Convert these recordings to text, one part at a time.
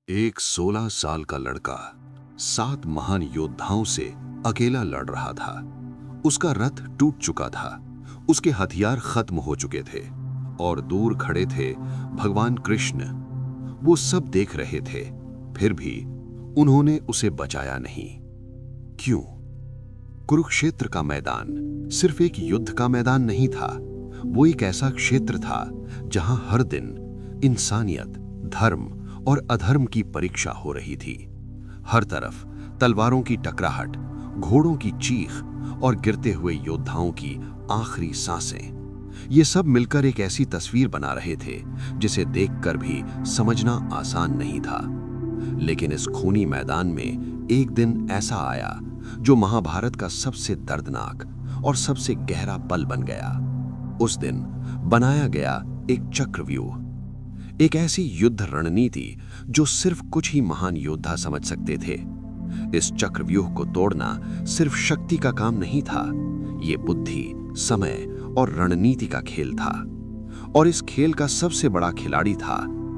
एक 16 साल का लड़का 7 महान योद्धाओं से अकेला लड़ रहा था। उसका रथ टूट चुका था, उसके हथियार खत्म हो चुके थे और दूर खड़े थे भगवान कृष्ण। वो सब देख रहे थे, फिर भी उन्होंने उसे बचाया नहीं। क्यों? कुरुक्षेत्र का मैदान सिर्फ एक युद्ध का मैदान नहीं था, वो एक ऐसा क्षेत्र था जहां हर दिन इंसानियत, धर्म और अधर्म की परीक्षा हो रही थी। हर तरफ तलवारों की टकराहट, घोड़ों की चीख और गिरते हुए योद्धाओं की आखिरी सांसें, ये सब मिलकर एक ऐसी तस्वीर बना रहे थे जिसे देखकर भी समझना आसान नहीं था। लेकिन इस खूनी मैदान में एक दिन ऐसा आया जो महाभारत का सबसे दर्दनाक और सबसे गहरा पल बन गया। उस दिन बनाया गया एक चक्रव्यूह, एक ऐसी युद्ध रणनीति जो सिर्फ कुछ ही महान योद्धा समझ सकते थे। इस चक्रव्यूह को तोड़ना सिर्फ शक्ति का काम नहीं था, ये बुद्धि, समय और रणनीति का खेल था। और इस खेल का सबसे बड़ा खिलाड़ी था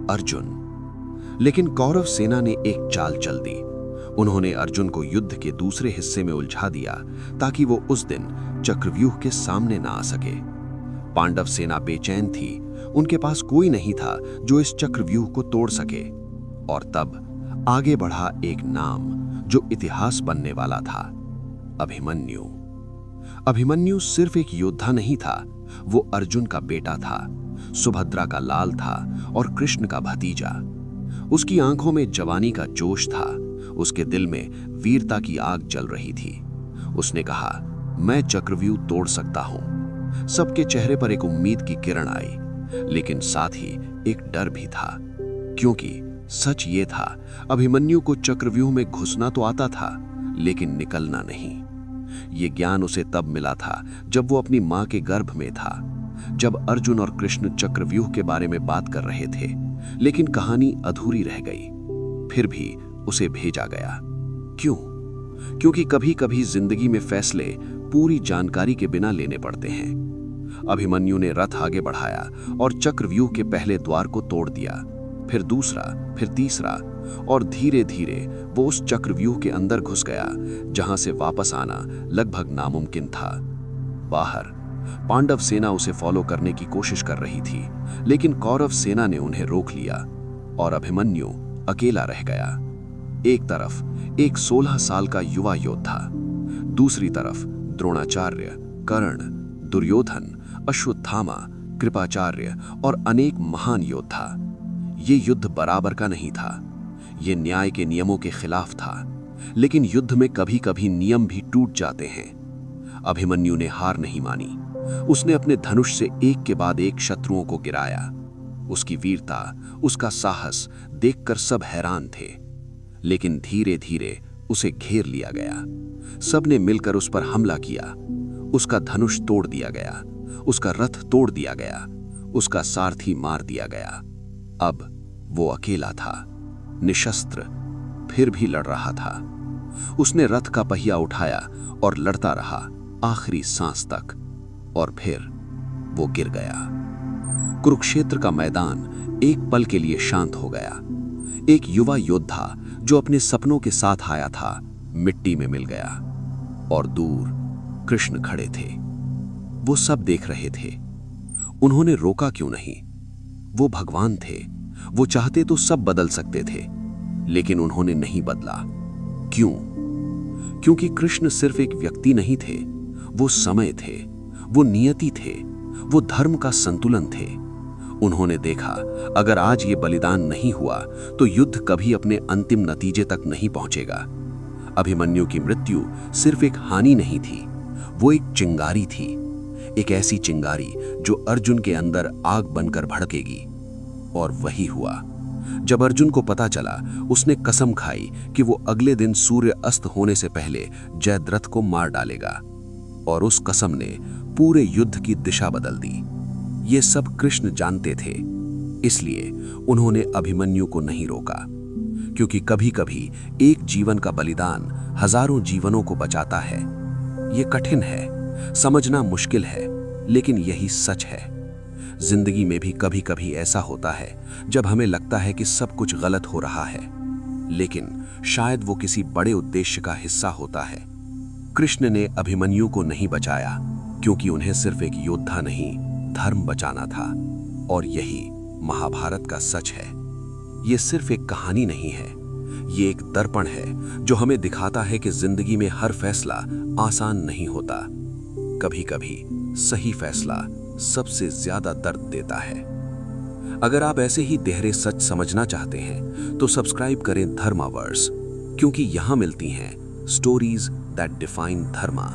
अर्जुन। लेकिन कौरव सेना ने एक चाल चल दी। उन्होंने अर्जुन को युद्ध के दूसरे हिस्से में उलझा दिया ताकि वो उस दिन चक्रव्यूह के सामने ना आ सके। पांडव सेना बेचैन थी, उनके पास कोई नहीं था जो इस चक्रव्यूह को तोड़ सके। और तब आगे बढ़ा एक नाम जो इतिहास बनने वाला था, अभिमन्यु। अभिमन्यु सिर्फ एक योद्धा नहीं था, वो अर्जुन का बेटा था, सुभद्रा का लाल था और कृष्ण का भतीजा। उसकी आंखों में जवानी का जोश था, उसके दिल में वीरता की आग जल रही थी। उसने कहा, मैं चक्रव्यूह तोड़ सकता हूं। सबके चेहरे पर एक उम्मीद की किरण आई, लेकिन साथ ही एक डर भी था, क्योंकि सच ये था, अभिमन्यु को चक्रव्यूह में घुसना तो आता था, लेकिन निकलना नहीं। ये ज्ञान उसे तब मिला था जब वो अपनी मां के गर्भ में था, जब अर्जुन और कृष्ण चक्रव्यूह के बारे में बात कर रहे थे, लेकिन कहानी अधूरी रह गई। फिर भी उसे भेजा गया। क्यों? क्योंकि कभी कभी जिंदगी में फैसले पूरी जानकारी के बिना लेने पड़ते हैं। अभिमन्यु ने रथ आगे बढ़ाया और चक्रव्यूह के पहले द्वार को तोड़ दिया, फिर दूसरा, फिर तीसरा, और धीरे धीरे वो उस चक्रव्यूह के अंदर घुस गया जहां से वापस आना लगभग नामुमकिन था। बाहर पांडव सेना उसे फॉलो करने की कोशिश कर रही थी, लेकिन कौरव सेना ने उन्हें रोक लिया और अभिमन्यु अकेला रह गया। एक तरफ एक 16 साल का युवा योद्धा, दूसरी तरफ द्रोणाचार्य, कर्ण, दुर्योधन, अश्वत्थामा, कृपाचार्य और अनेक महान योद्धा। ये युद्ध बराबर का नहीं था, ये न्याय के नियमों के खिलाफ था, लेकिन युद्ध में कभी कभी नियम भी टूट जाते हैं। अभिमन्यु ने हार नहीं मानी, उसने अपने धनुष से एक के बाद एक शत्रुओं को गिराया। उसकी वीरता, उसका साहस देखकर सब हैरान थे, लेकिन धीरे धीरे उसे घेर लिया गया। सबने मिलकर उस पर हमला किया, उसका धनुष तोड़ दिया गया, उसका रथ तोड़ दिया गया, उसका सारथी मार दिया गया। अब वो अकेला था, निशस्त्र, फिर भी लड़ रहा था। उसने रथ का पहिया उठाया और लड़ता रहा आखिरी सांस तक, और फिर वो गिर गया। कुरुक्षेत्र का मैदान एक पल के लिए शांत हो गया। एक युवा योद्धा जो अपने सपनों के साथ आया था, मिट्टी में मिल गया। और दूर कृष्ण खड़े थे, वो सब देख रहे थे। उन्होंने रोका क्यों नहीं? वो भगवान थे, वो चाहते तो सब बदल सकते थे, लेकिन उन्होंने नहीं बदला। क्यों? क्योंकि कृष्ण सिर्फ एक व्यक्ति नहीं थे, वो समय थे, वो नियति थे, वो धर्म का संतुलन थे। उन्होंने देखा, अगर आज ये बलिदान नहीं हुआ तो युद्ध कभी अपने अंतिम नतीजे तक नहीं पहुंचेगा। अभिमन्यु की मृत्यु सिर्फ एक हानि नहीं थी, वो एक चिंगारी थी, एक ऐसी चिंगारी जो अर्जुन के अंदर आग बनकर भड़केगी। और वही हुआ। जब अर्जुन को पता चला, उसने कसम खाई कि वो अगले दिन सूर्य अस्त होने से पहले जयद्रथ को मार डालेगा। और उस कसम ने पूरे युद्ध की दिशा बदल दी। ये सब कृष्ण जानते थे, इसलिए उन्होंने अभिमन्यु को नहीं रोका, क्योंकि कभी कभी एक जीवन का बलिदान हजारों जीवनों को बचाता है। ये कठिन है, समझना मुश्किल है, लेकिन यही सच है। जिंदगी में भी कभी कभी ऐसा होता है जब हमें लगता है कि सब कुछ गलत हो रहा है, लेकिन शायद वो किसी बड़े उद्देश्य का हिस्सा होता है। कृष्ण ने अभिमन्यु को नहीं बचाया क्योंकि उन्हें सिर्फ एक योद्धा नहीं, धर्म बचाना था। और यही महाभारत का सच है। ये सिर्फ एक कहानी नहीं है, ये एक दर्पण है जो हमें दिखाता है कि जिंदगी में हर फैसला आसान नहीं होता। कभी कभी सही फैसला सबसे ज्यादा दर्द देता है। अगर आप ऐसे ही गहरे सच समझना चाहते हैं तो सब्सक्राइब करें धर्मावर्स, क्योंकि यहां मिलती हैं स्टोरीज दैट डिफाइन धर्मा।